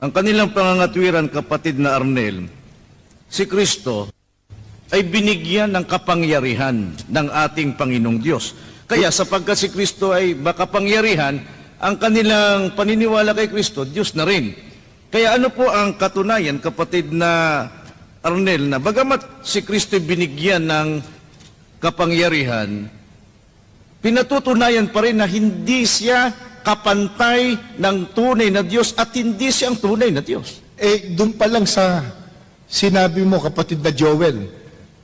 Ang kanilang pangangatwiran, kapatid na Arnel, si Kristo ay binigyan ng kapangyarihan ng ating Panginoong Diyos. Kaya sapagkat si Kristo ay makapangyarihan, ang kanilang paniniwala kay Kristo, Diyos na rin. Kaya ano po ang katunayan, kapatid na Arnel, na bagamat si Kristo ay binigyan ng kapangyarihan, pinatutunayan pa rin na hindi siya kapantay ng tunay na Diyos at hindi siyang tunay na Diyos. Doon pa lang sa sinabi mo, kapatid na Joel,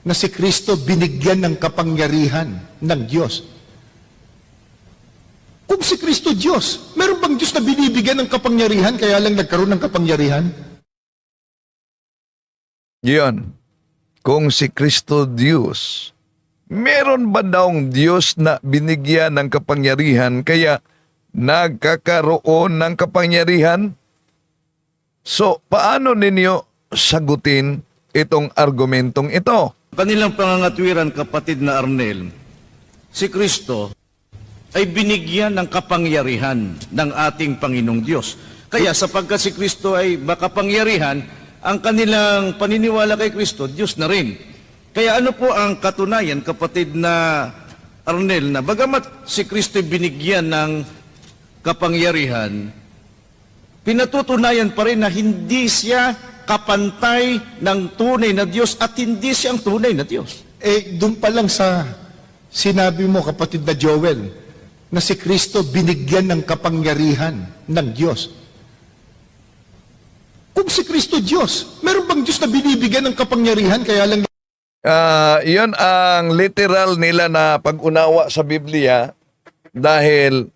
na si Kristo binigyan ng kapangyarihan ng Diyos. Kung si Kristo Diyos, meron bang Diyos na binibigyan ng kapangyarihan kaya lang nagkaroon ng kapangyarihan? Yan. Kung si Kristo Diyos, meron ba daong Diyos na binigyan ng kapangyarihan kaya nagkakaroon ng kapangyarihan? So, paano ninyo sagutin itong argumentong ito? Kanilang pangangatwiran, kapatid na Arnel, si Kristo ay binigyan ng kapangyarihan ng ating Panginoong Diyos. Kaya sapagkat si Kristo ay makapangyarihan, ang kanilang paniniwala kay Kristo, Diyos na rin. Kaya ano po ang katunayan, kapatid na Arnel, na bagamat si Kristo ay binigyan ng kapangyarihan, pinatutunayan pa rin na hindi siya kapantay ng tunay na Diyos at hindi siyang tunay na Diyos. Doon pa lang sa sinabi mo, kapatid na Joel, na si Kristo binigyan ng kapangyarihan ng Diyos. Kung si Kristo Diyos, meron bang Diyos na binibigyan ng kapangyarihan kaya lang... Yun ang literal nila na pag-unawa sa Biblia dahil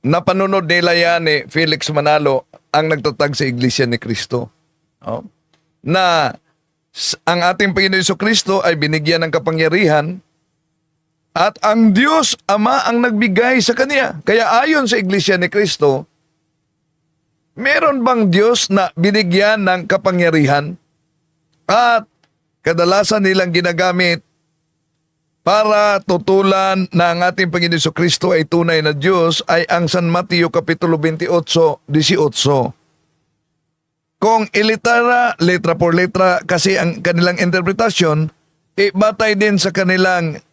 napanunod nila yan ni Felix Manalo ang nagtatag sa Iglesia ni Cristo. Oh. Na ang ating Panginoon Jesucristo ay binigyan ng kapangyarihan at ang Diyos Ama ang nagbigay sa Kanya. Kaya ayon sa Iglesia ni Cristo, meron bang Diyos na binigyan ng kapangyarihan at kadalasan nilang ginagamit para tutulan na ang ating Panginoon Jesucristo ay tunay na Diyos ay ang San Mateo Kapitulo 28:18. Kung ilitara, letra por letra kasi ang kanilang interpretasyon, batay din sa kanilang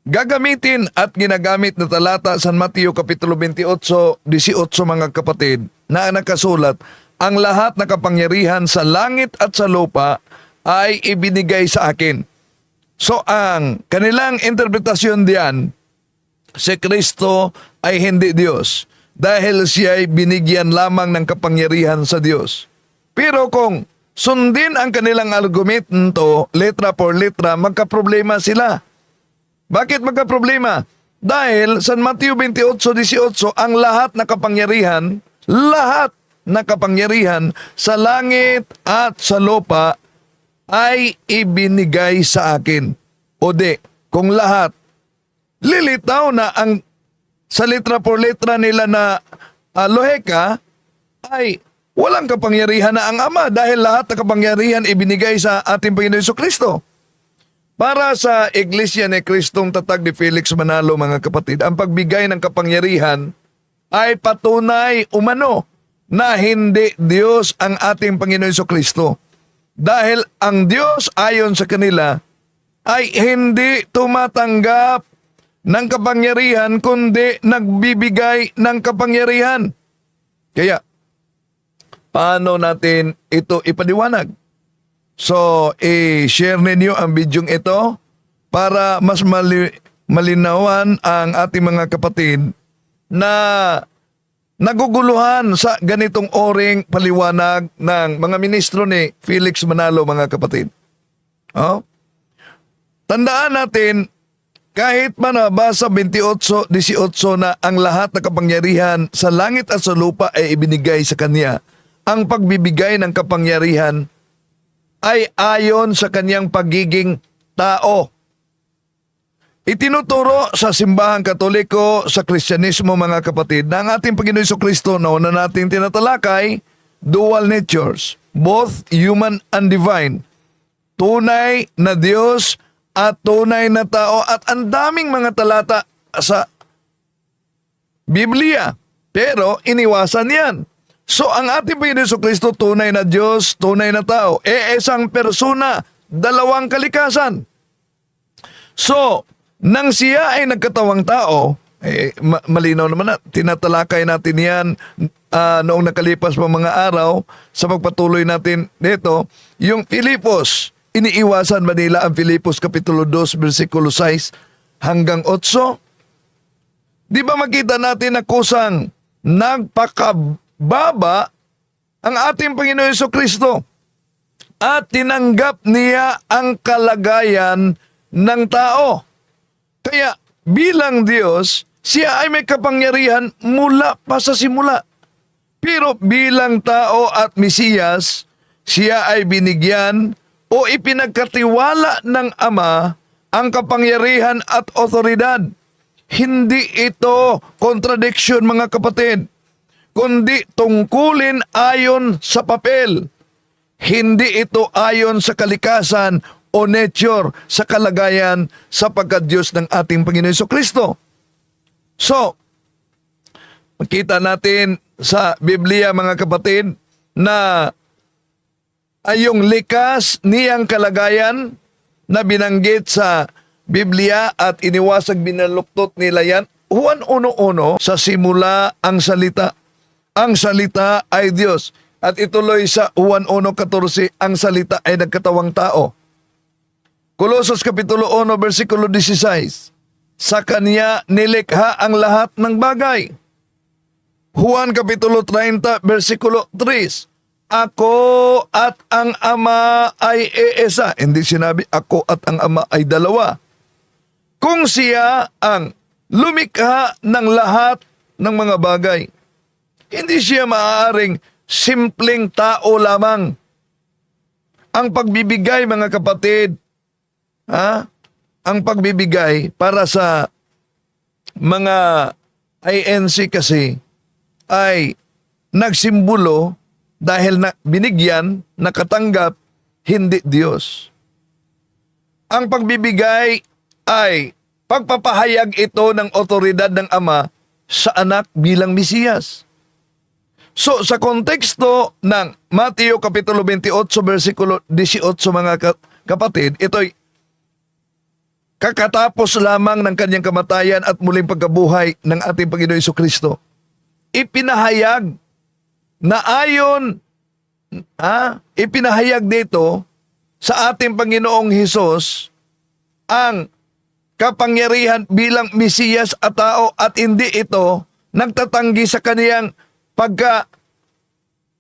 gagamitin at ginagamit na talata San Mateo Kapitulo 28:18 mga kapatid na nakasulat, ang lahat na kapangyarihan sa langit at sa lupa ay ibinigay sa akin. So ang kanilang interpretasyon diyan, si Kristo ay hindi Diyos dahil siya ay binigyan lamang ng kapangyarihan sa Diyos. Pero kung sundin ang kanilang argumento, letra por letra, magkaproblema sila. Bakit magkaproblema? Dahil San Mateo 28:18, ang lahat na kapangyarihan sa langit at sa lupa ay ibinigay sa akin. O de, kung lahat, lilitaw na ang sa letra por letra nila na loheka ay walang kapangyarihan na ang Ama dahil lahat ng kapangyarihan ibinigay sa ating Panginoon Jesucristo. Para sa Iglesia ni Kristong tatag ni Felix Manalo mga kapatid, ang pagbigay ng kapangyarihan ay patunay umano na hindi Diyos ang ating Panginoon Jesucristo. Dahil ang Diyos ayon sa kanila ay hindi tumatanggap ng kapangyarihan kundi nagbibigay ng kapangyarihan. Kaya, paano natin ito ipaliwanag? So, i-share ninyo ang bidyong ito para mas malinawan ang ating mga kapatid na naguguluhan sa ganitong oring paliwanag ng mga ministro ni Felix Manalo mga kapatid. Oh? Tandaan natin, kahit manabasa 28:18 na ang lahat ng kapangyarihan sa langit at sa lupa ay ibinigay sa Kanya, ang pagbibigay ng kapangyarihan ay ayon sa Kanyang pagiging tao. Itinuturo sa simbahang Katoliko, sa Kristyanismo mga kapatid, na ang ating Panginoon Jesucristo na una nating tinatalakay, dual natures, both human and divine. Tunay na Diyos at tunay na tao, at ang daming mga talata sa Biblia. Pero iniwasan yan. So ang ating Panginoon Jesucristo, tunay na Diyos, tunay na tao, isang persona, dalawang kalikasan. So, nang siya ay nagkatawang tao, malinaw naman na, tinatalakay natin yan noong nakalipas pa mga araw sa pagpatuloy natin dito, yung Filipos, iniiwasan ba nila ang Filipos Kapitulo 2, versikulo 6 hanggang 8? Di ba makita natin na kusang nagpakababa ang ating Panginoon Jesucristo at tinanggap niya ang kalagayan ng tao. Kaya bilang Diyos, siya ay may kapangyarihan mula pa sa simula. Pero bilang tao at Mesiyas, siya ay binigyan o ipinagkatiwala ng Ama ang kapangyarihan at otoridad. Hindi ito contradiction, mga kapatid, kundi tungkulin ayon sa papel. Hindi ito ayon sa kalikasan o nature, sa kalagayan sa pagka-Diyos ng ating Panginoon Jesucristo. So, makita natin sa Biblia, mga kapatid, na ay yung likas niyang kalagayan na binanggit sa Biblia at iniwasag binaluktot nila yan. Juan 1:1, sa simula ang salita. Ang salita ay Diyos. At ituloy sa Juan 1:14, ang salita ay nagkatawang tao. Colossus Kapitulo 1, versikulo 16, sa Kanya nilikha ang lahat ng bagay. Juan Kapitulo 30, versikulo 3, ako at ang Ama ay iisa. Hindi sinabi ako at ang Ama ay dalawa. Kung siya ang lumikha ng lahat ng mga bagay, hindi siya maaaring simpleng tao lamang. Ang pagbibigay, mga kapatid, ang pagbibigay para sa mga INC kasi ay nagsimbolo dahil na binigyan, nakatanggap, hindi Diyos. Ang pagbibigay ay pagpapahayag ito ng otoridad ng Ama sa anak bilang Mesiyas. So sa konteksto ng Mateo Kapitulo 28, versikulo 18, mga kapatid, ito'y kakatapos lamang ng kanyang kamatayan at muling pagkabuhay ng ating Panginoon Jesucristo. Ipinahayag na ipinahayag dito sa ating Panginoong Hesus ang kapangyarihan bilang Mesiyas at tao, at hindi ito nagtatanggi sa kaniyang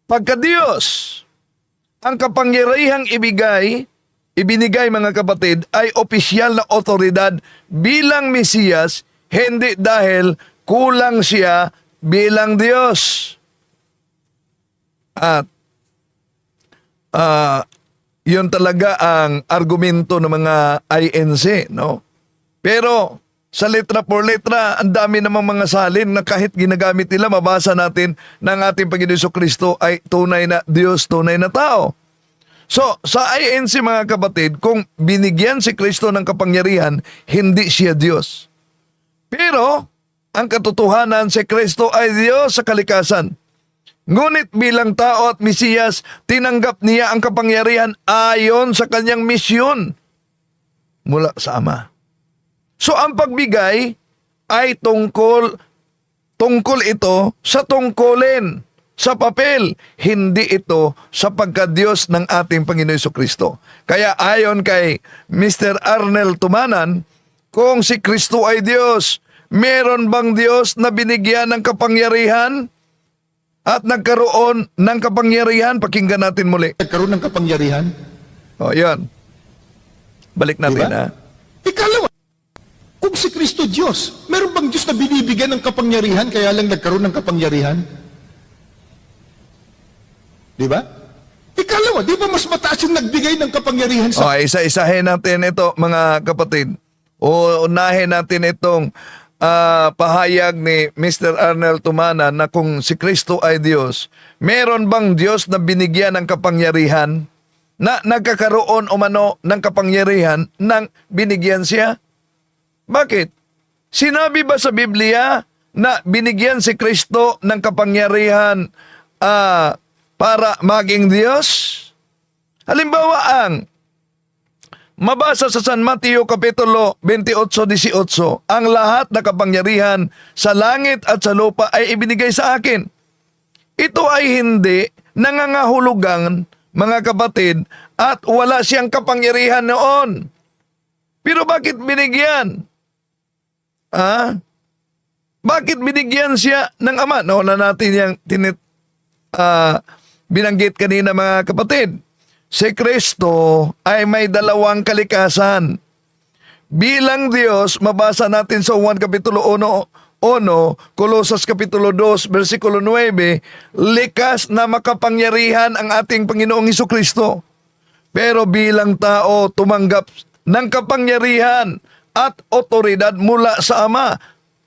pagka-Diyos. Ang kapangyarihang ibinigay, mga kapatid, ay opisyal na otoridad bilang Mesiyas, hindi dahil kulang siya bilang Diyos. At yun talaga ang argumento ng mga INC, no? Pero sa letra por letra, ang dami namang mga salin na kahit ginagamit nila, mabasa natin ng ating Panginoon Jesucristo ay tunay na Diyos, tunay na tao. So, sa INC, mga kapatid, kung binigyan si Kristo ng kapangyarihan, hindi siya Diyos. Pero, ang katotohanan, si Kristo ay Diyos sa kalikasan. Ngunit bilang tao at Mesiyas, tinanggap niya ang kapangyarihan ayon sa kanyang misyon mula sa Ama. So, ang pagbigay ay tungkol ito sa tungkulin, sa papel, hindi ito sa pagka-Diyos ng ating Panginoon Jesucristo. Kaya ayon kay Mr. Arnel Tumanan, kung si Kristo ay Diyos, meron bang Diyos na binigyan ng kapangyarihan at nagkaroon ng kapangyarihan? Pakinggan natin muli. Nagkaroon ng kapangyarihan. O, yan. Balik natin, Diba? Ikalawa, kung si Kristo Diyos, meron bang Diyos na binibigyan ng kapangyarihan kaya lang nagkaroon ng kapangyarihan? Di ba? Ikalawa, di ba mas mataas yung nagbigay ng kapangyarihan sa... Okay, isa-isahin natin ito, mga kapatid. O unahin natin itong pahayag ni Mr. Arnel Tumana na kung si Kristo ay Diyos, meron bang Diyos na binigyan ng kapangyarihan, na nagkakaroon umano ng kapangyarihan nang binigyan siya? Bakit? Sinabi ba sa Biblia na binigyan si Kristo ng kapangyarihan para maging Diyos? Halimbawa, ang mabasa sa San Mateo Kapitulo 28:18, ang lahat na kapangyarihan sa langit at sa lupa ay ibinigay sa akin. Ito ay hindi nangangahulugan, mga kapatid, at wala siyang kapangyarihan noon. Pero bakit binigyan? Bakit binigyan siya ng Ama? Nauna natin yung binanggit kanina, mga kapatid. Si Kristo ay may dalawang kalikasan. Bilang Diyos, mabasa natin sa 1 Kapitulo 1, Kolosas Kapitulo 2, versikulo 9, likas na makapangyarihan ang ating Panginoong Hesukristo. Pero bilang tao, tumanggap ng kapangyarihan at otoridad mula sa Ama.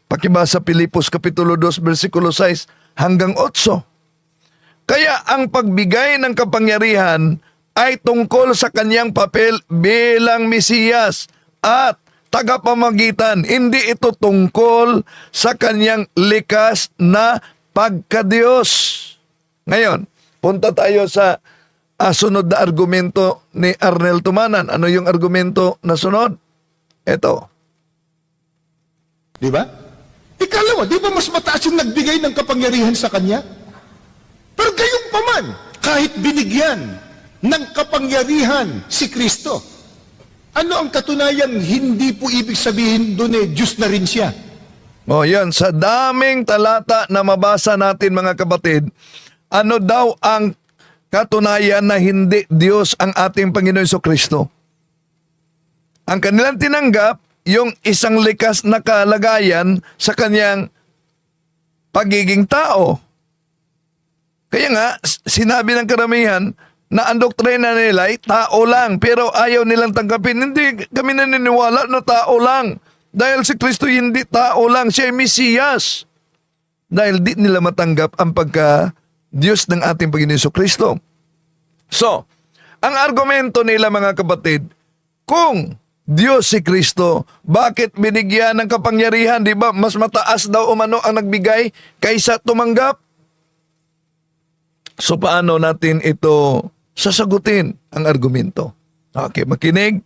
Pakibasa Pilipos Kapitulo 2, versikulo 6 hanggang 8. Kaya ang pagbigay ng kapangyarihan ay tungkol sa kanyang papel bilang Mesiyas at tagapamagitan. Hindi ito tungkol sa kanyang likas na pagkadiyos. Ngayon, punta tayo sa sunod na argumento ni Arnel Tumanan. Ano yung argumento na sunod? Ito. Di ba? Ikalawa, di ba mas mataas yung nagbigay ng kapangyarihan sa kanya? Pero gayon pa man, kahit binigyan ng kapangyarihan si Kristo, ano ang katunayan? Hindi po ibig sabihin doon Diyos na rin siya. Yan. Sa daming talata na mabasa natin, mga kapatid, ano daw ang katunayan na hindi Diyos ang ating Panginoon Jesucristo? Ang kanilang tinanggap, yung isang likas na kalagayan sa kanyang pagiging tao. Kaya nga, sinabi ng karamihan na ang doktrina nila ay tao lang, pero ayaw nilang tanggapin. Hindi kami naniniwala na tao lang. Dahil si Kristo hindi tao lang, siya ay Mesiyas. Dahil di nila matanggap ang pagka-Diyos ng ating Panginoon Jesucristo. So, ang argumento nila, mga kapatid, kung Diyos si Kristo, bakit binigyan ng kapangyarihan? Di ba? Mas mataas daw umano ang nagbigay kaysa tumanggap. So, paano natin ito sasagutin, ang argumento? Okay, makinig.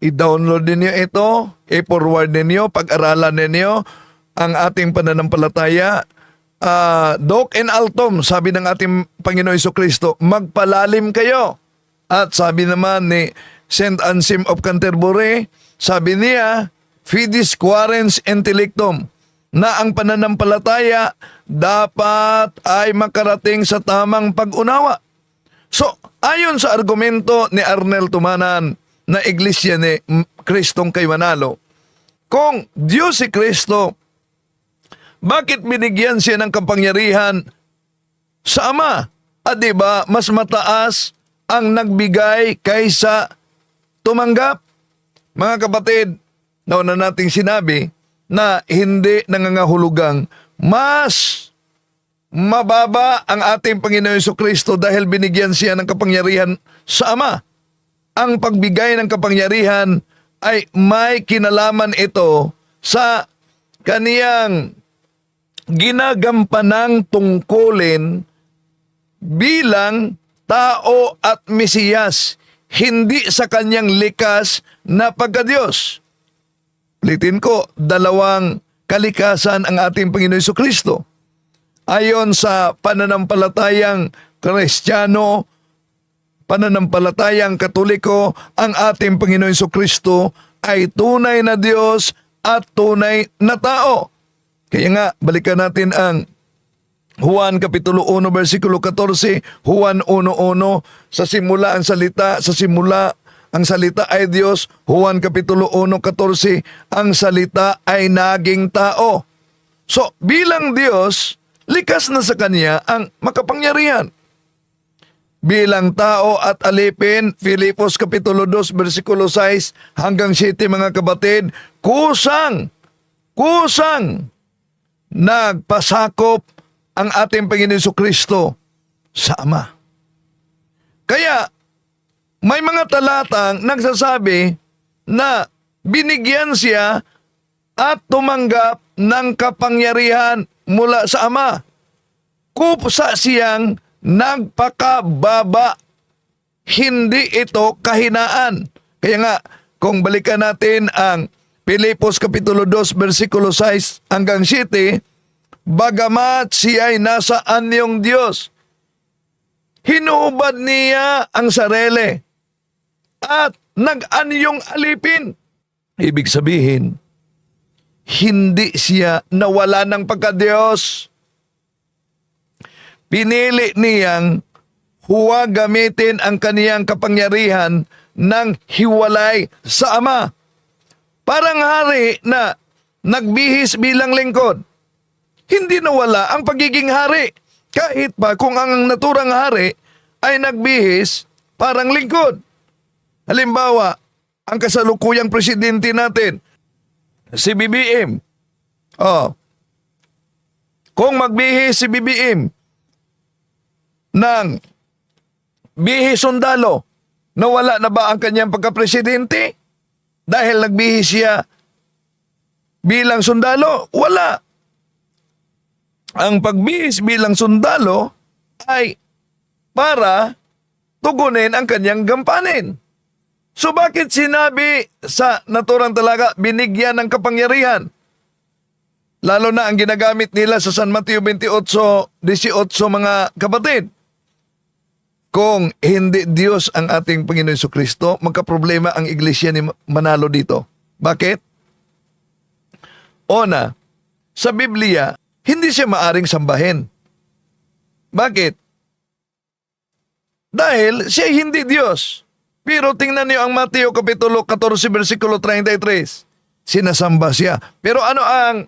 I-download ninyo ito, i-forward ninyo, pag-aralan ninyo ang ating pananampalataya. Doc and Altom, sabi ng ating Panginoon Jesucristo, magpalalim kayo. At sabi naman ni Saint Anselm of Canterbury, sabi niya, Fidis Quaerens Intellectum, na ang pananampalataya dapat ay makarating sa tamang pag-unawa. So, ayon sa argumento ni Arnel Tumanan na Iglesia ni Kristong kay Manalo, kung Diyos si Kristo, bakit binigyan siya ng kapangyarihan sa Ama? Diba, mas mataas ang nagbigay kaysa tumanggap. Mga kapatid, nauna nating sinabi na hindi nangangahulugang mas mababa ang ating Panginoon Jesucristo dahil binigyan siya ng kapangyarihan sa Ama. Ang pagbigay ng kapangyarihan ay may kinalaman ito sa kaniyang ginagampanang tungkulin bilang tao at Mesiyas, hindi sa kanyang likas na pagkadiyos. Ulitin ko, dalawang kalikasan ang ating Panginoon Jesucristo. Ayon sa pananampalatayang Kristiyano, pananampalatayang Katoliko, ang ating Panginoon Jesucristo ay tunay na Diyos at tunay na tao. Kaya nga, balikan natin ang Juan Kapitulo 1, versikulo 14, Juan 1:1, sa simula ang salita, sa simula ang salita ay Diyos. Juan Kapitulo 1:14, ang salita ay naging tao. So, bilang Diyos, likas na sa Kanya ang makapangyarihan. Bilang tao at alipin, Filipos Kapitulo 2, versikulo 6 hanggang 7, mga kapatid, kusang nagpasakop ang ating Panginoon Jesucristo sa Ama. Kaya, may mga talatang nagsasabi na binigyan siya at tumanggap ng kapangyarihan mula sa Ama. kusa siyang nagpakababa. Hindi ito kahinaan. Kaya nga, kung balikan natin ang Pilipos Kapitulo 2, versikulo 6 hanggang 7, bagamat siya ay nasa anyong Diyos, hinubad niya ang sarili at nag-anyong alipin. Ibig sabihin, hindi siya nawala ng pagka-Diyos. Pinili niyang huwag gamitin ang kaniyang kapangyarihan ng hiwalay sa Ama. Parang hari na nagbihis bilang lingkod. Hindi nawala ang pagiging hari. Kahit pa kung ang naturang hari ay nagbihis parang lingkod. Halimbawa, ang kasalukuyang presidente natin, si BBM. Kung magbihis si BBM ng bihis sundalo, nawala na ba ang kanyang pagkapresidente? Dahil nagbihis siya bilang sundalo? Wala. Ang pagbihis bilang sundalo ay para tugunin ang kanyang gampanin. So bakit sinabi sa naturang talaga binigyan ng kapangyarihan? Lalo na ang ginagamit nila sa San Mateo 28:18 mga kapatid. Kung hindi Diyos ang ating Panginoon Jesucristo, magkaproblema ang iglesia ni Manalo dito. Bakit? Una, sa Biblia, hindi siya maaring sambahin. Bakit? Dahil siya hindi Diyos. Pero tingnan niyo ang Mateo Kapitulo 14, versikulo 33. Sinasamba siya. Pero ano ang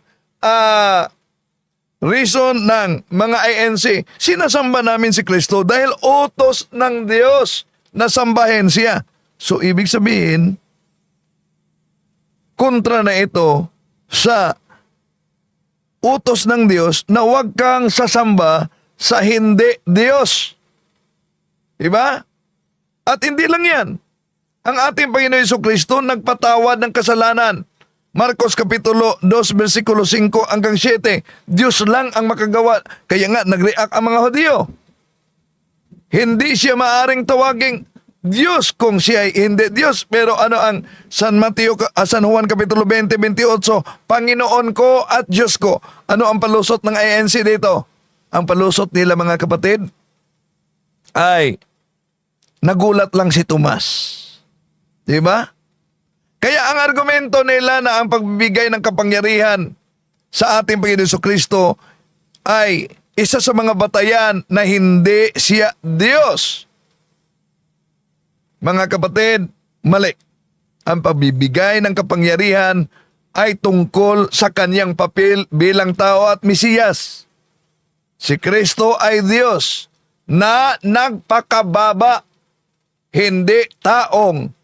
reason ng mga INC? Sinasamba namin si Kristo dahil utos ng Diyos na sambahin siya. So ibig sabihin, kontra na ito sa utos ng Diyos na huwag kang sasamba sa hindi Diyos. Diba? At hindi lang yan. Ang ating Panginoon Jesucristo nagpatawad ng kasalanan. Marcos Kapitulo 2, versikulo 5 hanggang 7. Diyos lang ang makagawa. Kaya nga, nag-react ang mga Hudyo. Hindi siya maaring tawaging Diyos kung siya ay hindi Diyos. Pero ano ang San Juan Kapitulo 20, 28? Panginoon ko at Diyos ko. Ano ang palusot ng INC dito? Ang palusot nila mga kapatid ay nagulat lang si Tomas. Diba? Kaya ang argumento nila na ang pagbibigay ng kapangyarihan sa ating Panginoon Jesucristo ay isa sa mga batayan na hindi siya Diyos. Mga kapatid, mali. Ang pagbibigay ng kapangyarihan ay tungkol sa kanyang papel bilang tao at Mesiyas. Si Kristo ay Diyos na nagpakababa, hindi taong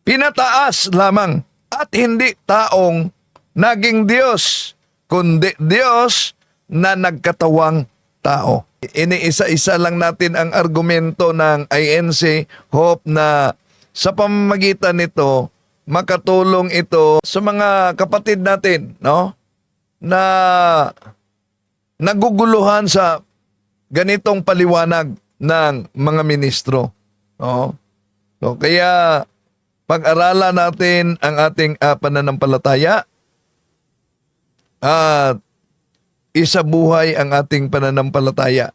pinataas lamang at hindi taong naging Diyos, kundi Diyos na nagkatawang tao. Iniisa-isa lang natin ang argumento ng INC. Hope na sa pamamagitan nito, makatulong ito sa mga kapatid natin, no? Na naguguluhan sa ganitong paliwanag ng mga ministro. No? So, kaya pag-aralan natin ang ating pananampalataya at isabuhay ang ating pananampalataya.